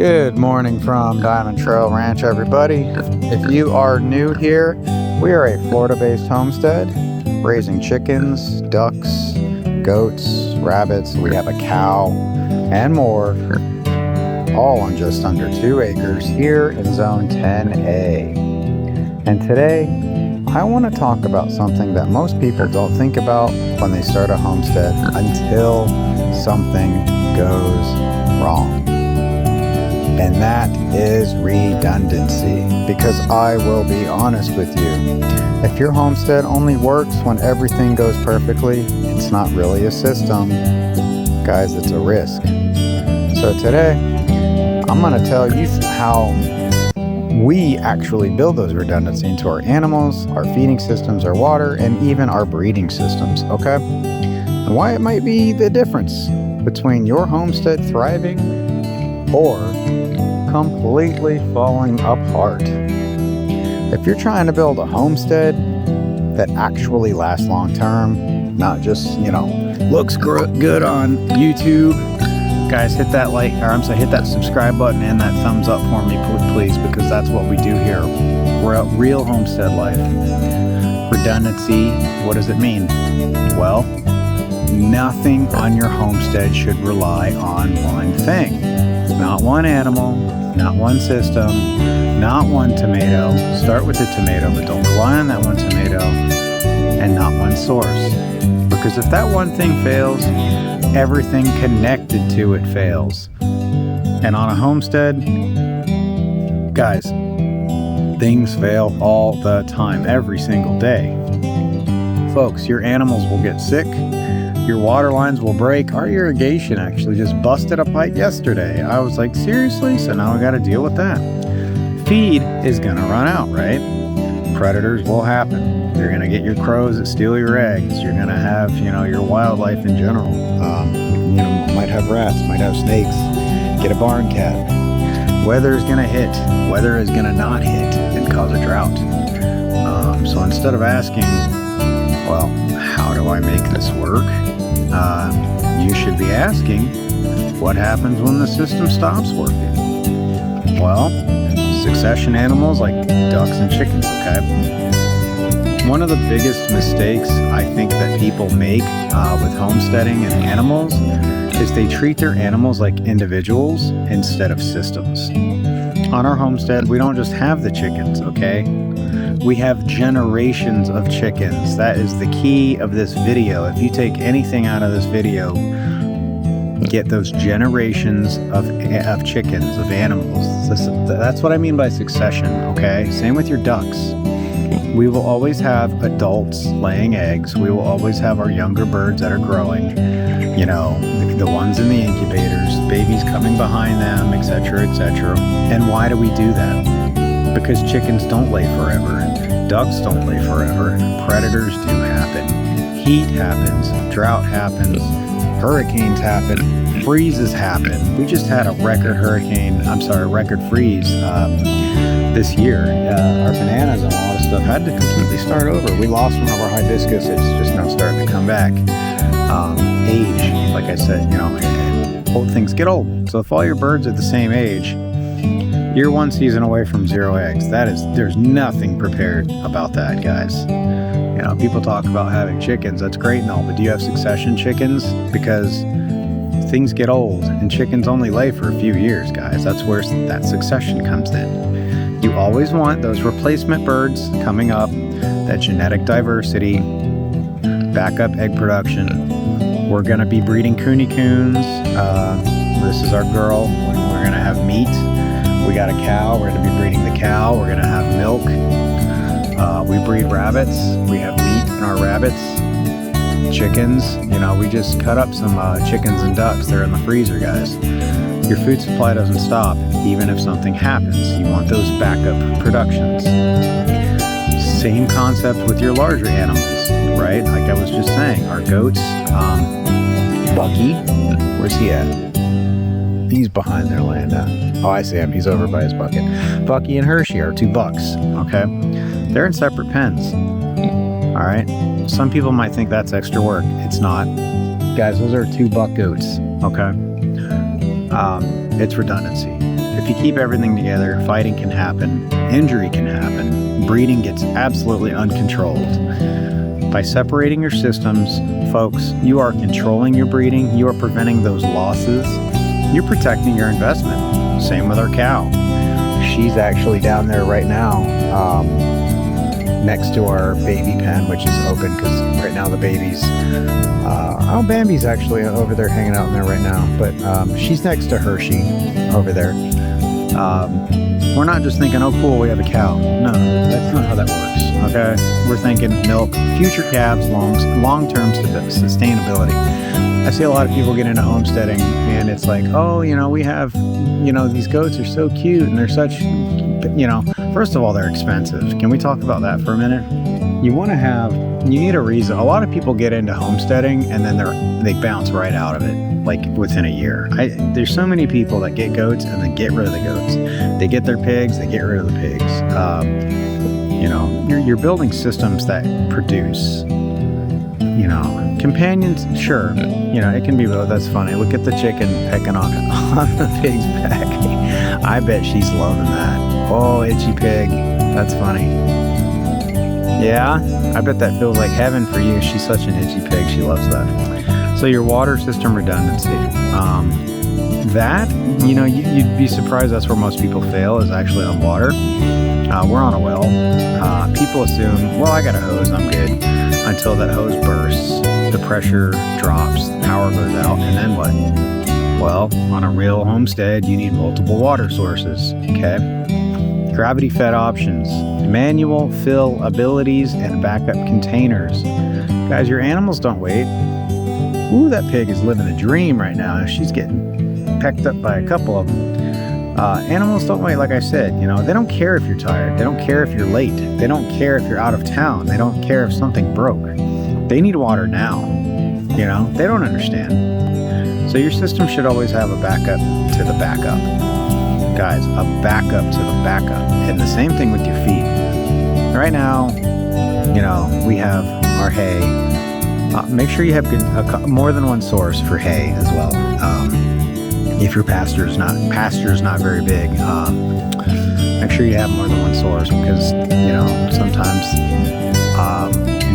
Good morning from DiamondTrail Ranch, everybody. If you are new here, we are a Florida-based homestead raising chickens, ducks, goats, rabbits. We have a cow and more, all on just under 2 acres here in Zone 10A. And today, I want to talk about something that most people don't think about when they start a homestead until something goes wrong. And that is redundancy. Because I will be honest with you, if your homestead only works when everything goes perfectly, it's not really a system. Guys, it's a risk. So today, I'm going to tell you how we actually build those redundancy into our animals, our feeding systems, our water, and even our breeding systems, okay? And why it might be the difference between your homestead thriving or completely falling apart. If you're trying to build a homestead that actually lasts long term, not just, looks good on YouTube, guys, hit that hit that subscribe button and that thumbs up for me, please, because that's what we do here. We're a real homestead life. Redundancy, what does it mean? Well, nothing on your homestead should rely on one thing. Not one animal, not one system, not one tomato. Start with the tomato, but don't rely on that one tomato, and not one source. Because if that one thing fails, everything connected to it fails. And on a homestead, guys, things fail all the time, every single day. Folks, your animals will get sick. Your water lines will break. Our irrigation actually just busted a pipe yesterday. I was like, seriously? So now we got to deal with that. Feed is going to run out, right? Predators will happen. You're going to get your crows that steal your eggs. You're going to have, your wildlife in general. Might have rats, might have snakes. Get a barn cat. Weather is going to hit. Weather is going to not hit and cause a drought. So instead of asking, well, how do I make this work? You should be asking, what happens when the system stops working? Well, succession animals like ducks and chickens, okay? One of the biggest mistakes I think that people make with homesteading and animals is they treat their animals like individuals instead of systems. On our homestead, we don't just have the chickens, okay? We have generations of chickens. That is the key of this video. If you take anything out of this video, get those generations of chickens, of animals. That's what I mean by succession, okay? Same with your ducks. We will always have adults laying eggs. We will always have our younger birds that are growing, the ones in the incubators, babies coming behind them, etc., etc. And why do we do that? Because chickens don't lay forever. Ducks don't lay forever. Predators do happen. Heat happens. Drought happens. Hurricanes happen. Freezes happen. We just had a record freeze this year. Our bananas and all this stuff had to completely start over. We lost one of our hibiscus. It's just now starting to come back. Age, like I said, old things get old. So if all your birds are the same age, you're one season away from 0 eggs. There's nothing prepared about that, guys. People talk about having chickens. That's great and all, but do you have succession chickens? Because things get old and chickens only lay for a few years, guys. That's where that succession comes in. You always want those replacement birds coming up, that genetic diversity, backup egg production. We're going to be breeding coony coons. This is our girl. We're going to have meat. We got a cow. We're going to be breeding the cow. We're going to have milk. We breed rabbits. We have meat in our rabbits. Chickens. We just cut up some chickens and ducks. They're in the freezer, guys. Your food supply doesn't stop, even if something happens. You want those backup productions. Same concept with your larger animals, right? Like I was just saying, our goats. Bucky, where's he at? He's behind there laying down. Oh, I see him. He's over by his bucket. Bucky and Hershey are 2 bucks, okay? They're in separate pens, all right? Some people might think that's extra work. It's not. Guys, those are 2 buck goats, okay? It's redundancy. If you keep everything together, fighting can happen, injury can happen, breeding gets absolutely uncontrolled. By separating your systems, folks, you are controlling your breeding, you are preventing those losses, you're protecting your investment. Same with our cow. She's actually down there right now, next to our baby pen, which is open because right now the baby's, Bambi's actually over there hanging out in there right now, but she's next to Hershey over there. We're not just thinking, oh cool, we have a cow. No, that's not how that works, okay? We're thinking milk, future calves, long-term sustainability. I see a lot of people get into homesteading and it's like, oh, we have, these goats are so cute and they're such, first of all, they're expensive. Can we talk about that for a minute? You need a reason. A lot of people get into homesteading and then they bounce right out of it, like within a year. There's so many people that get goats and then get rid of the goats. They get their pigs, they get rid of the pigs. You're building systems that produce, companions, sure. It can be both. That's funny. Look at the chicken pecking on the pig's back. I bet she's loving that. Oh, itchy pig. That's funny. Yeah, I bet that feels like heaven for you. She's such an itchy pig. She loves that. So your water system redundancy. You'd be surprised that's where most people fail, is actually on water. We're on a well. People assume, well, I got a hose, I'm good. Until that hose bursts, the pressure drops, the power goes out, and then what? Well, on a real homestead, you need multiple water sources, okay? Gravity-fed options, manual fill abilities, and backup containers. Guys, your animals don't wait. Ooh, that pig is living a dream right now. She's getting pecked up by a couple of them. Animals don't wait, like I said. They don't care if you're tired. They don't care if you're late. They don't care if you're out of town. They don't care if something broke. They need water now. They don't understand. So your system should always have a backup to the backup. Guys, a backup to the backup. And the same thing with your feed. Right now, we have our hay. Make sure you have more than one source for hay as well. If your pasture is not very big, make sure you have more than one source, because sometimes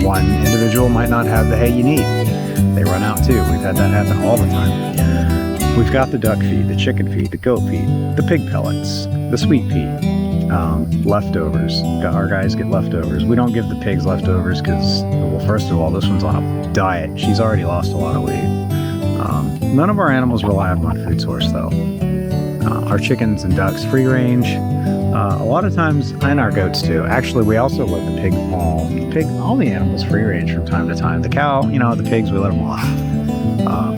one individual might not have the hay you need. They run out too. We've had that happen all the time. We've got the duck feed, the chicken feed, the goat feed, the pig pellets, the sweet pea, leftovers. Our guys get leftovers. We don't give the pigs leftovers because, well, first of all, this one's on a diet. She's already lost a lot of weight. None of our animals rely on one food source, though. Our chickens and ducks, free range. A lot of times, and our goats too. Actually, we also let the pig all the animals free range from time to time. The cow, the pigs, we let them off.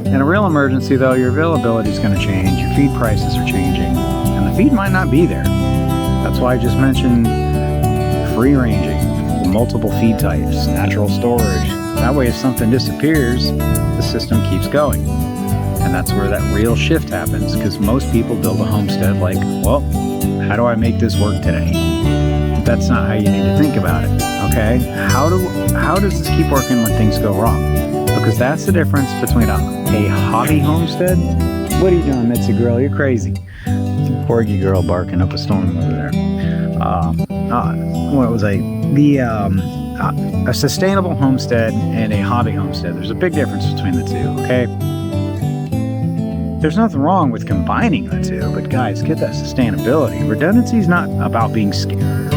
In a real emergency, though, your availability is going to change. Your feed prices are changing, and the feed might not be there. That's why I just mentioned free ranging, multiple feed types, natural storage. That way, if something disappears, the system keeps going. And that's where that real shift happens, because most people build a homestead like, well, how do I make this work today? That's not how you need to think about it, okay? How does this keep working when things go wrong? Because that's the difference between a hobby homestead. What are you doing, Mitzi girl? You're crazy. Corgi girl barking up a storm over there. A sustainable homestead and a hobby homestead. There's a big difference between the two, okay? There's nothing wrong with combining the two, but guys, get that sustainability. Redundancy is not about being scared